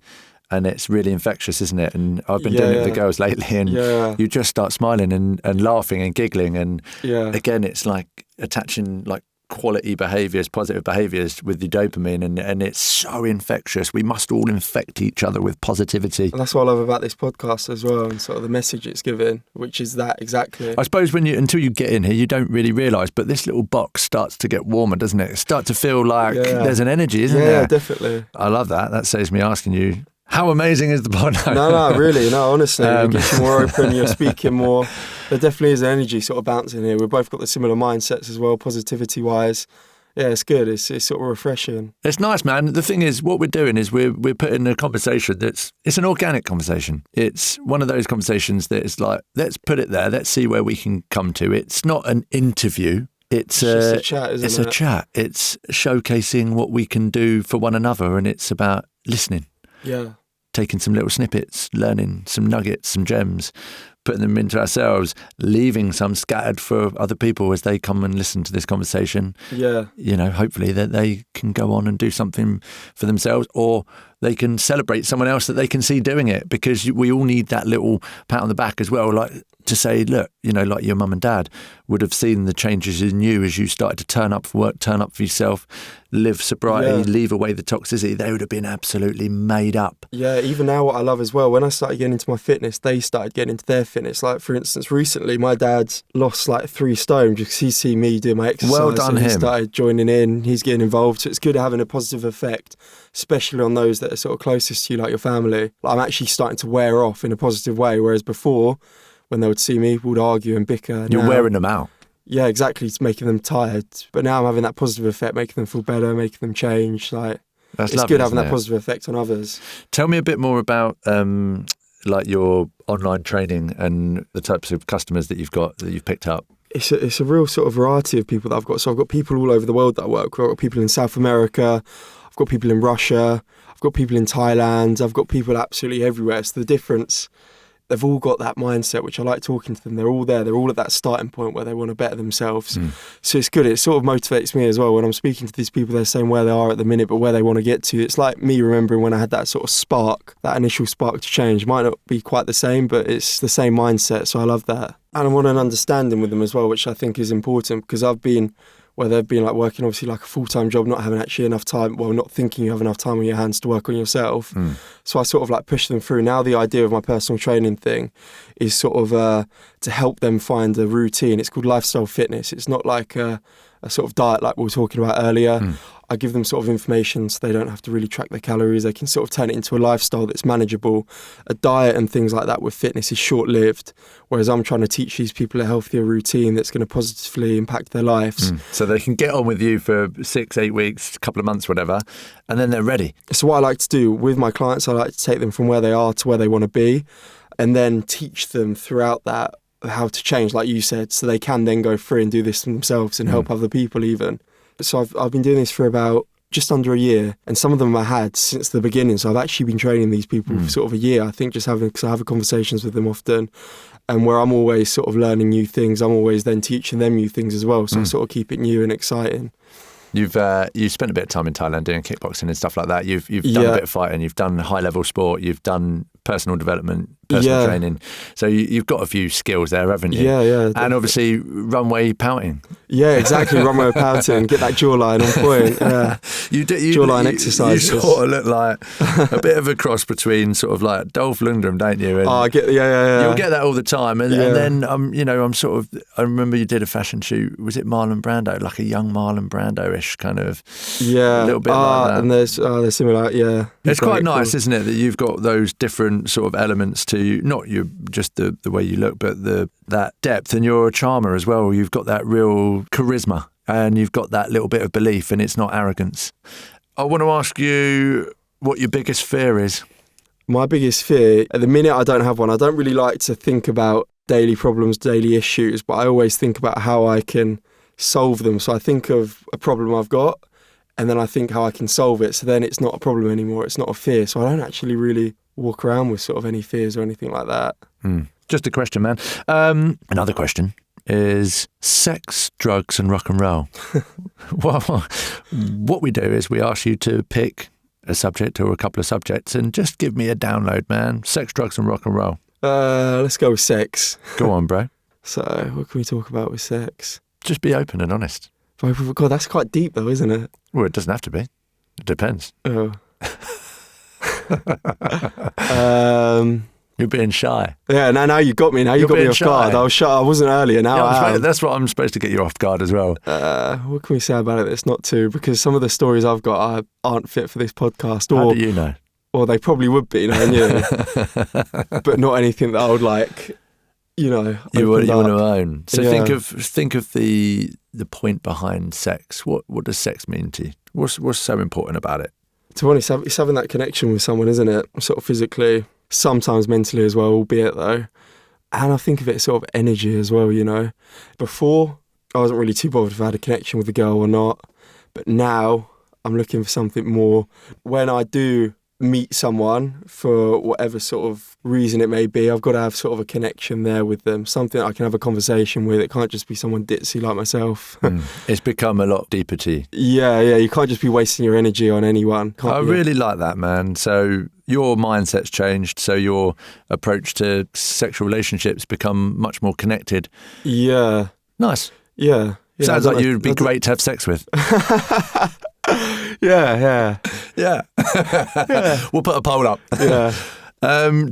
and it's really infectious, isn't it? And I've been doing it with the girls lately, and you just start smiling and laughing and giggling, and again, it's like attaching like quality behaviours, positive behaviours with the dopamine, and it's so infectious. We must all infect each other with positivity. And that's what I love about this podcast as well, and sort of the message it's given, which is that exactly. I suppose until you get in here, you don't really realise, but this little box starts to get warmer, doesn't it? It starts to feel like there's an energy, isn't there? Yeah, definitely. I love that. That saves me asking you, how amazing is the pod? No, really. No, honestly. It gets you more open, you're speaking more. There definitely is an energy sort of bouncing here. We've both got the similar mindsets as well, positivity-wise. Yeah, it's good. It's sort of refreshing. It's nice, man. The thing is, what we're doing is we're putting a conversation it's an organic conversation. It's one of those conversations that is like, let's put it there. Let's see where we can come to. It's not an interview. It's just a chat, isn't it? It's a chat. It's showcasing what we can do for one another, and it's about listening. Yeah. Taking some little snippets, learning some nuggets, some gems. putting them into ourselves, leaving some scattered for other people as they come and listen to this conversation. Yeah. You know, hopefully that they can go on and do something for themselves, or they can celebrate someone else that they can see doing it, because we all need that little pat on the back as well, like to say, look, you know, like your mum and dad would have seen the changes in you as you started to turn up for work, turn up for yourself, live sobriety, leave away the toxicity. They would have been absolutely made up. Yeah, even now what I love as well, when I started getting into my fitness, they started getting into their fitness. Like, for instance, recently my dad's lost like 3 stone just because he's seen me do my exercise. Well done, He him. started joining in, he's getting involved. So it's good having a positive effect, especially on those that are sort of closest to you, like your family. Like, I'm actually starting to wear off in a positive way, whereas before, when they would see me, we would argue and bicker. You're wearing them out. Yeah, exactly. It's making them tired. But now I'm having that positive effect, making them feel better, making them change. Like, That's it's lovely, good having isn't that it? positive effect on others. Tell me a bit more about like your online training and the types of customers that you've got, that you've picked up. It's a real sort of variety of people that I've got. So I've got people all over the world that I work with. I've got people in South America. I've got people in Russia. I've got people in Thailand. I've got people absolutely everywhere. So the difference, they've all got that mindset, which I like talking to them. They're all there. They're all at that starting point where they want to better themselves. So it's good. It sort of motivates me as well. When I'm speaking to these people, they're saying where they are at the minute, but where they want to get to. It's like me remembering when I had that sort of spark, that initial spark to change. It might not be quite the same, but it's the same mindset. So I love that. And I want an understanding with them as well, which I think is important, because I've been where they've been like working obviously like a full-time job, not having actually enough time, well, not thinking you have enough time on your hands to work on yourself. So I sort of like push them through. Now the idea of my personal training thing is sort of to help them find a routine. It's called lifestyle fitness. It's not like a sort of diet like we were talking about earlier. I give them sort of information so they don't have to really track their calories. They can sort of turn it into a lifestyle that's manageable. A diet and things like that with fitness is short-lived, whereas I'm trying to teach these people a healthier routine that's going to positively impact their lives. So they can get on with you for 6-8 weeks, a couple of months, whatever, and then they're ready. So what I like to do with my clients, I like to take them from where they are to where they want to be, and then teach them throughout that how to change, like you said, so they can then go through and do this themselves and help other people even. So I've been doing this for about just under a year, and some of them I had since the beginning. So I've actually been training these people for sort of a year, I think, just having, because I have conversations with them often, and where I'm always sort of learning new things, I'm always then teaching them new things as well. So I sort of keep it new and exciting. You've spent a bit of time in Thailand doing kickboxing and stuff like that. You've done a bit of fighting. You've done high level sport. You've done personal development, personal training. So you've got a few skills there, haven't you? Yeah. Definitely. And obviously runway pouting. Yeah, exactly. Runway pouting, get that jawline on point. Yeah. Jawline exercises. You sort of look like a bit of a cross between sort of like Dolph Lundgren, don't you? And I get, yeah. You'll get that all the time. And then, I remember you did a fashion shoot. Was it Marlon Brando? Like a young Marlon Brando-ish kind of. Yeah. A little bit like that. And they're similar, yeah. It's quite nice, cool. isn't it, that you've got those different sort of elements to not you, just the way you look, but that depth, and you're a charmer as well. You've got that real charisma, and you've got that little bit of belief, and it's not arrogance. I want to ask you what your biggest fear is. My biggest fear, at the minute I don't have one. I don't really like to think about daily problems, daily issues, but I always think about how I can solve them. So I think of a problem I've got, and then I think how I can solve it. So then it's not a problem anymore. It's not a fear. So I don't actually really walk around with sort of any fears or anything like that. Just a question, man. Another question is sex, drugs and rock and roll. Well, what we do is we ask you to pick a subject or a couple of subjects and just give me a download, man. Sex, drugs and rock and roll. Let's go with sex. Go on, bro. So what can we talk about with sex? Just be open and honest. God, that's quite deep though, isn't it? Well, it doesn't have to be. It depends. Oh. You're being shy. Yeah, now you got me. Now you got me off guard. I was shy. I wasn't earlier. Now I am. That's what I'm supposed to get you off guard as well. What can we say about it that's not too? Because some of the stories I've got aren't fit for this podcast. How do you know? Well, they probably would be, knowing you. But not anything that I would like, you want to own. So think of the point behind sex. What does sex mean to you? What's so important about it? To be honest, it's having that connection with someone, isn't it? Sort of physically, sometimes mentally as well, albeit though. And I think of it as sort of energy as well, Before, I wasn't really too bothered if I had a connection with the girl or not. But now, I'm looking for something more. When I do meet someone for whatever sort of reason it may be, I've got to have sort of a connection there with them, something I can have a conversation with. It can't just be someone ditzy like myself. It's become a lot deeper to you. Yeah, you can't just be wasting your energy on anyone. I really like that, man. So your mindset's changed, so your approach to sexual relationships become much more connected. Yeah. Nice. Yeah. Sounds like you'd be great to have sex with. Yeah. We'll put a poll up. Yeah.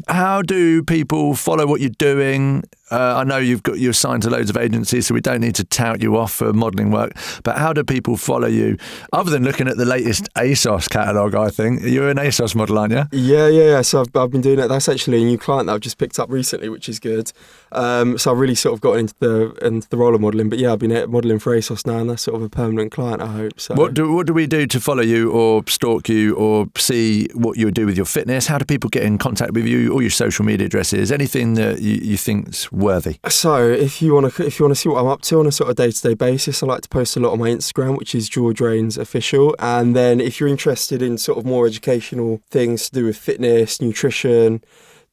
How do people follow what you're doing? I know you're signed to loads of agencies, so we don't need to tout you off for modelling work. But how do people follow you, other than looking at the latest ASOS catalogue? I think you're an ASOS model, aren't you? Yeah. So I've been doing it. That's actually a new client that I've just picked up recently, which is good. So I've really sort of got into the role of modelling. But yeah, I've been modelling for ASOS now, and that's sort of a permanent client, I hope. So what do we do to follow you or stalk you or see what you do with your fitness? How do people get in contact with you? All your social media addresses, anything that you think's worthy? So if you want to see what I'm up to on a sort of day-to-day basis, I like to post a lot on my Instagram, which is George Rains Official. And then if you're interested in sort of more educational things to do with fitness, nutrition,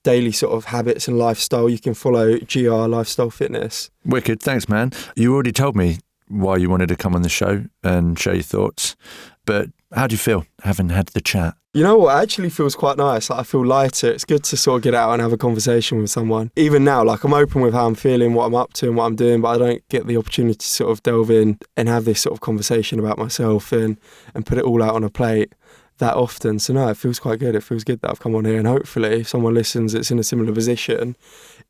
daily sort of habits and lifestyle, you can follow GR Lifestyle Fitness. Wicked, thanks, man. You already told me why you wanted to come on the show and share your thoughts, but how do you feel having had the chat? You know what, it actually feels quite nice. Like, I feel lighter. It's good to sort of get out and have a conversation with someone. Even now, like, I'm open with how I'm feeling, what I'm up to and what I'm doing, but I don't get the opportunity to sort of delve in and have this sort of conversation about myself and put it all out on a plate that often. So no, it feels quite good. It feels good that I've come on here, and hopefully if someone listens that's in a similar position,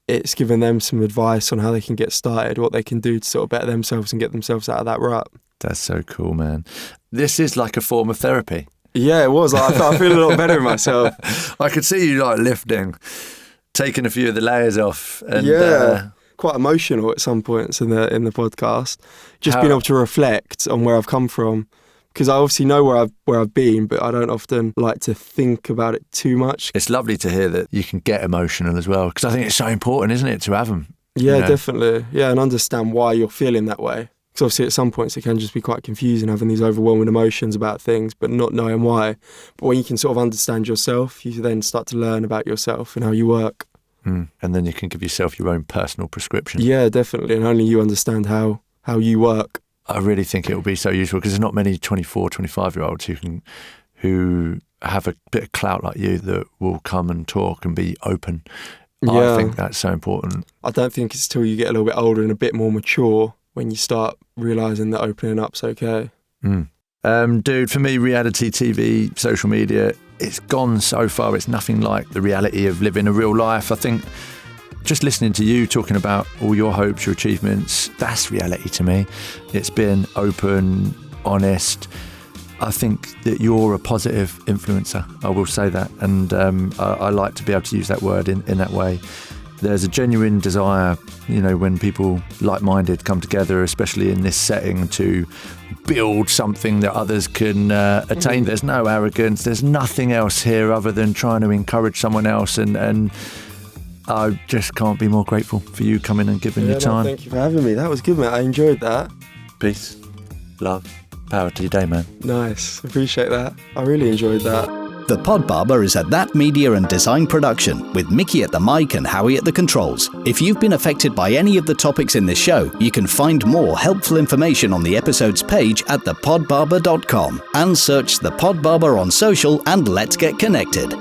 it's given them some advice on how they can get started, what they can do to sort of better themselves and get themselves out of that rut. That's so cool, man. This is like a form of therapy. Yeah, it was. I feel a lot better in myself. I could see you like lifting, taking a few of the layers off. And, quite emotional at some points in the podcast. Just being able to reflect on where I've come from, because I obviously know where I've been, but I don't often like to think about it too much. It's lovely to hear that you can get emotional as well, because I think it's so important, isn't it, to have them? Yeah, definitely. Yeah, and understand why you're feeling that way. Because obviously at some points it can just be quite confusing, having these overwhelming emotions about things, but not knowing why. But when you can sort of understand yourself, you then start to learn about yourself and how you work. And then you can give yourself your own personal prescription. Yeah, definitely. And only you understand how you work. I really think it will be so useful, because there's not many 24, 25-year-olds who have a bit of clout like you that will come and talk and be open. Yeah. I think that's so important. I don't think it's till you get a little bit older and a bit more mature when you start realising that opening up's okay. Dude, for me, reality TV, social media, it's gone so far. It's nothing like the reality of living a real life. I think just listening to you talking about all your hopes, your achievements, that's reality to me. It's been open, honest. I think that you're a positive influencer. I will say that. And I like to be able to use that word in that way. There's a genuine desire, when people like-minded come together, especially in this setting, to build something that others can attain. There's no arrogance. There's nothing else here other than trying to encourage someone else. And I just can't be more grateful for you coming and giving your time. Thank you for having me. That was good, mate. I enjoyed that. Peace, love, power to your day, man. Nice. Appreciate that. I really enjoyed that. The PodBarber is a That Media and Design production, with Mickey at the mic and Howie at the controls. If you've been affected by any of the topics in this show, you can find more helpful information on the episodes page at thepodbarber.com and search The PodBarber on social and let's get connected.